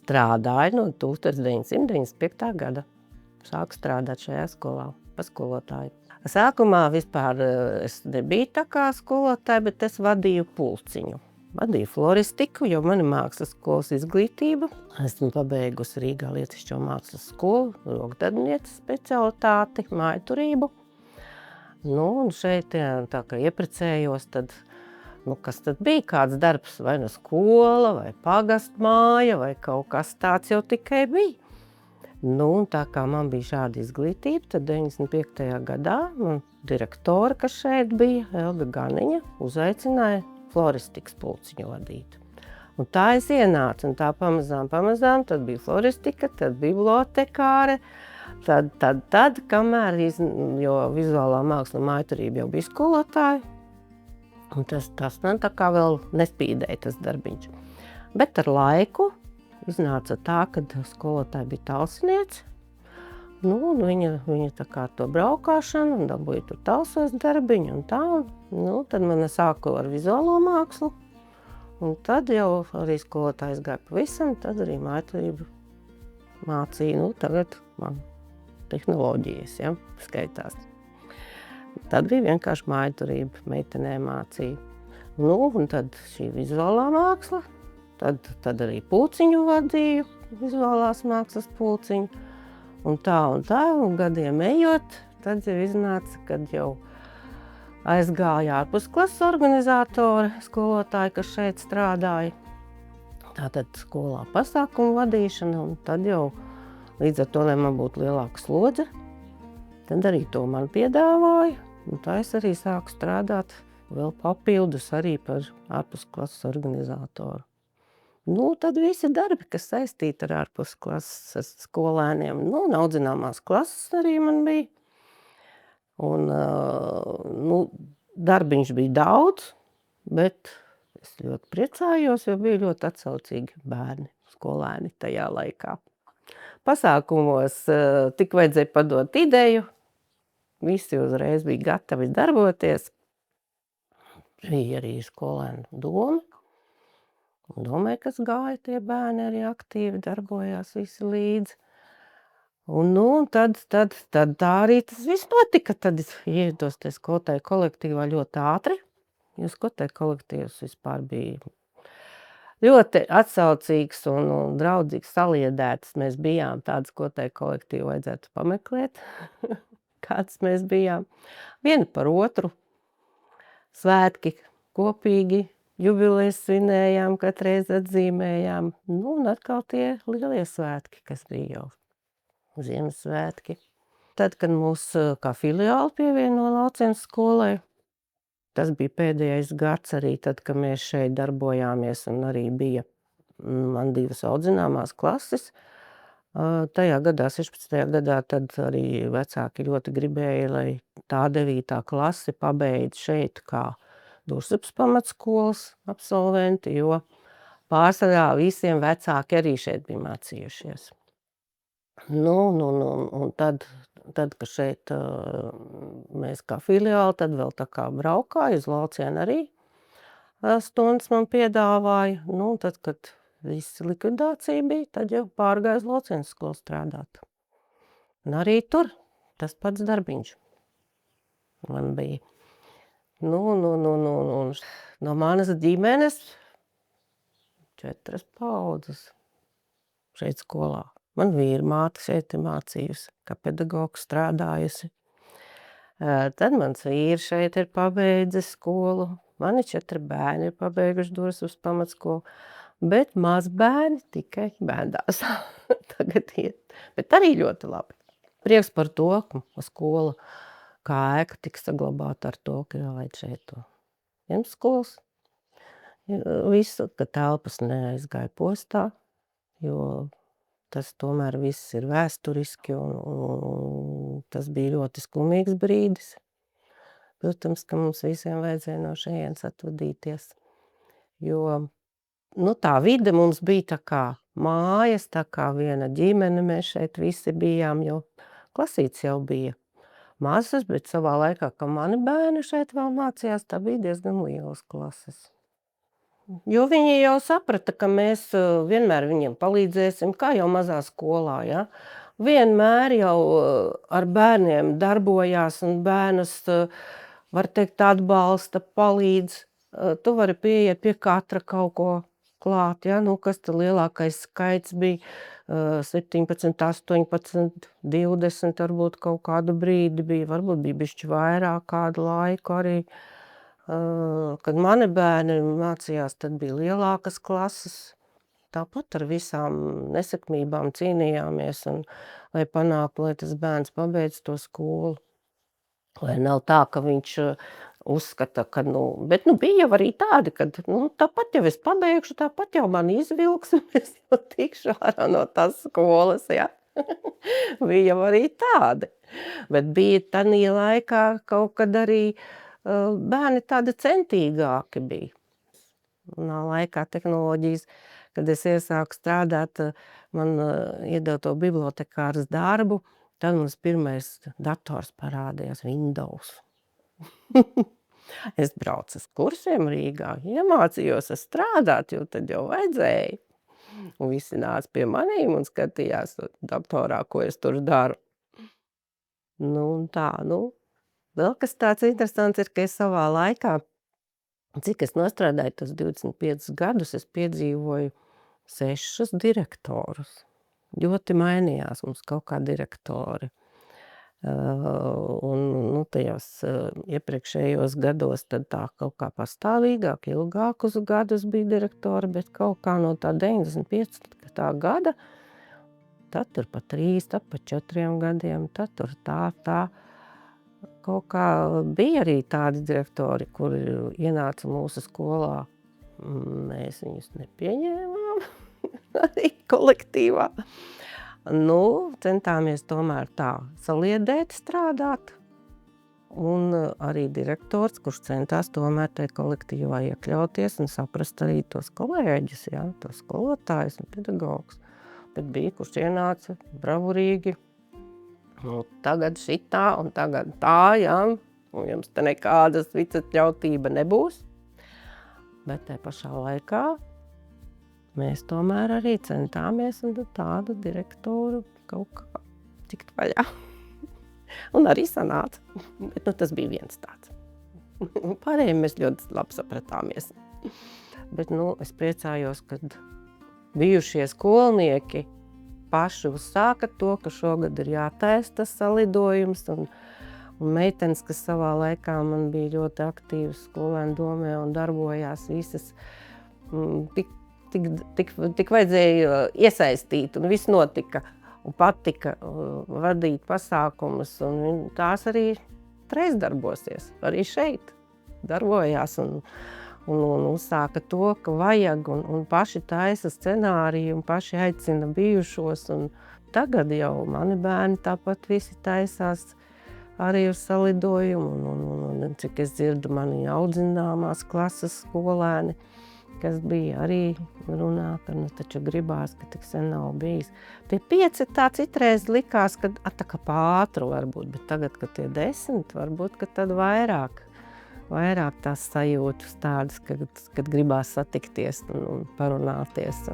Strādāju no 1995. gada. Sāku strādāt šajā skolā pa skolotāju. Sākumā vispār es nebiju tā kā skolotāja, bet es vadīju pulciņu. Vadīju floristiku, jo man ir mākslas skolas izglītība. Esmu pabeigusi Rīgā Lietišķo mākslas skolu, rokdarbinieces specialitāti, mājturību. Un šeit tā kā ieprecējos, tad, kas tad bija kāds darbs, vai no skola, vai pagastmāja, vai kaut kas tāds jau tikai bija. Tā kā man bija šāda izglītība, tad 95. gadā man direktore, kas šeit bija, Elga Ganiņa, uzaicināja floristikas pulciņu vadīt. Un tā es ienācu, un tā pamazām, tad bija floristika, tad bibliotekāre, tad kamēr, jo vizuālā māksla mājturība jau bija skolotāja, un tas man tā kā vēl nespīdēja tas darbiņš. Bet ar laiku iznāca tā, kad skolotāja bija talsniece, viņa tā kā to braukāšanu, un dabūja tur talsos darbiņu un tā, tad man sāku ar vizuālo mākslu, un tad jau arī skolotājs gāja pavisam, tad arī mājturību mācīja, tagad man tehnoloģijas, skaitās. Tad bija vienkārši mājturība, meitenēm mācīja. Un tad šī vizuālā māksla, tad arī pulciņu vadīju, vizuālās mākslas pulciņu. Un un gadiem ejot, tad jau iznāca, kad jau aizgāja ārpusklases organizātori, skolotāji, kas šeit strādāja. Tātad skolā pasākumu vadīšana, un tad jau līdz ar to, lai man būtu lielāka slodze, tad arī to man piedāvāja. Un tā es arī sāku strādāt vēl papildus arī par ārpusklases organizātoru. Tad visi darbi, kas saistīti ar ārpusklases skolēniem, audzināmās klases arī man bija. Un, darbiņš bija daudz, bet es ļoti priecājos, jo bija ļoti atsaucīgi bērni, skolēni tajā laikā. Pasākumos tik vajadzēja padot ideju, visi uzreiz bija gatavi darboties. Bija arī skolēnu doma. Domāju, kas gāja, tie bērni arī aktīvi darbojās visi līdzi. Un tad tā arī tas viss notika. Tad es iedos te skolotāju kolektīvā ļoti ātri, jo skolotāju kolektīvs vispār bija ļoti atsaucīgs un draudzīgs, saliedēts. Mēs bijām tādu skolotāju kolektīvu, vajadzētu pameklēt, kāds mēs bijām. Viena par otru, svētki kopīgi, jubilejas svinējām, katreiz atzīmējām. Un atkal tie lielie svētki, kas bija jau Ziemassvētki. Tad, kad mūs kā filiāli pievieno Laucienas skolai, tas bija pēdējais gads arī tad, kad mēs šeit darbojāmies, un arī bija man 2 audzināmās klases. Tajā gadā, 16. gadā, tad arī vecāki ļoti gribēja, lai tā 9. klase pabeidz šeit kā Dursapas pamatskolas absolventi, jo pārsvarā visiem vecāki arī šeit bija mācījušies. Un tad, kad šeit mēs kā filiāli, tad vēl tā kā braukāju uz Laucienu arī stundas man piedāvāja. Tad, kad viss likvidācija bija, tad jau pārgāju uz Laucienas skolu strādāt. Un arī tur tas pats darbiņš man bija. No manas ģimenes 4 paudzes šeit skolā. Man vīrmāte šeit ir mācījusi, kā pedagogs strādājusi. Tad mans vīrs šeit ir pabeidzis skolu. Mani 4 bērni ir pabeiguši Dursapas pamatskolu, bet mazbērni tikai bērndārzā tagad iet. Bet arī ļoti labi. Prieks par to, ka skola kā ēka tika saglabāta ar to, ka jālaid šeit to pirmsskolas. Visu, ka telpas neaizgāja postā, jo tas tomēr viss ir vēsturiski, un tas bija ļoti skumīgs brīdis. Protams, ka mums visiem vajadzēja no šejienes atvadīties, jo tā vide mums bija tā kā mājas, tā kā viena ģimene, mēs šeit visi bijām, jo klasītes jau bija mazas, bet savā laikā, kad mani bērni šeit vēl mācījās, tā bija diezgan lielas klases. Jo viņi jau saprata, ka mēs vienmēr viņiem palīdzēsim, kā jau mazā skolā, ja. Vienmēr jau ar bērniem darbojās un bērnus, var teikt, atbalsta, palīdz. Tu vari pieiet pie katra kaut ko klāt, ja, kas tad lielākais skaits bija, 17, 18, 20 varbūt kaut kādu brīdi bija, varbūt bija bišķi vairāk kādu laiku arī. Kad mani bērni mācījās, tad bija lielākas klases. Tāpat ar visām nesekmībām cīnījāmies, un lai panāktu, lai tas bērns pabeidz to skolu. Lai nav tā, ka viņš uzskata, ka, bet bija jau arī tādi, kad, tāpat jau es pabeigšu, tāpat jau mani izvilks, un es jau tikšu ārā no tās skolas, ja. Bija jau arī tādi. Bet bija tanī laikā kaut kad arī bērni tādi centīgāki bija. Manā laikā tehnoloģijas, kad es iesāku strādāt, man iedeva to bibliotekāras darbu, tad mums pirmais dators parādījās Windows. Es braucu uz kursiem Rīgā, iemācījos strādāt, jo tad jau vajadzēja. Un visi nāca pie manīm un skatījās datorā, ko es tur daru. Un tā, vēl kas tāds interesants ir, ka es savā laikā, cik es nostrādāju tos 25 gadus, es piedzīvoju 6 direktorus. Ļoti mainījās mums kaut kā direktori. Un tajos iepriekšējos gados tad tā kaut kā pastāvīgāk, ilgākus gadus bija direktori, bet kaut kā no tā 95. gada, tad tur pa 3, tad pa 4 gadiem, tad tur tā. Kaut kā bija arī tādi direktori, kuri ienāca mūsu skolā. Mēs viņus nepieņēmām arī kolektīvā. Centāmies tomēr tā saliedēt strādāt. Un arī direktors, kurš centās tomēr tajā kolektīvā iekļauties un saprast arī tos kolēģus, ja, tos skolotājus un pedagogus. Bet bija, kurš ienāca bravurīgi. Tagad šitā un tagad tā, ja, un jums te nekādas vicatļautība nebūs. Bet tajā pašā laikā mēs tomēr arī centāmies un tādu direktoru kaut kā tikt vaļā. Un arī sanāca. Bet tas bija viens tāds. Pārējiem mēs ļoti labi sapratāmies. Bet es priecājos, kad bijušie skolnieki paši uzsāka to, ka šogad ir jātaisa tas salidojums. Un meitenes, kas savā laikā man bija ļoti aktīvas skolēnu domē un darbojās visas, tik vajadzēja iesaistīt un viss notika. Un patika vadīt pasākumus, un tās arī reiz darbosies, arī šeit darbojās un uzsāka to, ka vajag, un paši taisa scenāriju, un paši aicina bijušos, un tagad jau mani bērni tāpat visi taisās arī uz salidojumu, un cik es dzirdu, mani audzināmās klases skolēni, kas bija arī runā, ka taču gribās, ka tik sen nav bijis. Tie 5 tā citreiz likās, ka tā kā pātru varbūt, bet tagad, kad tie 10, varbūt, ka tad vairāk tās sajūtas tādas, kad gribās satikties un parunāties.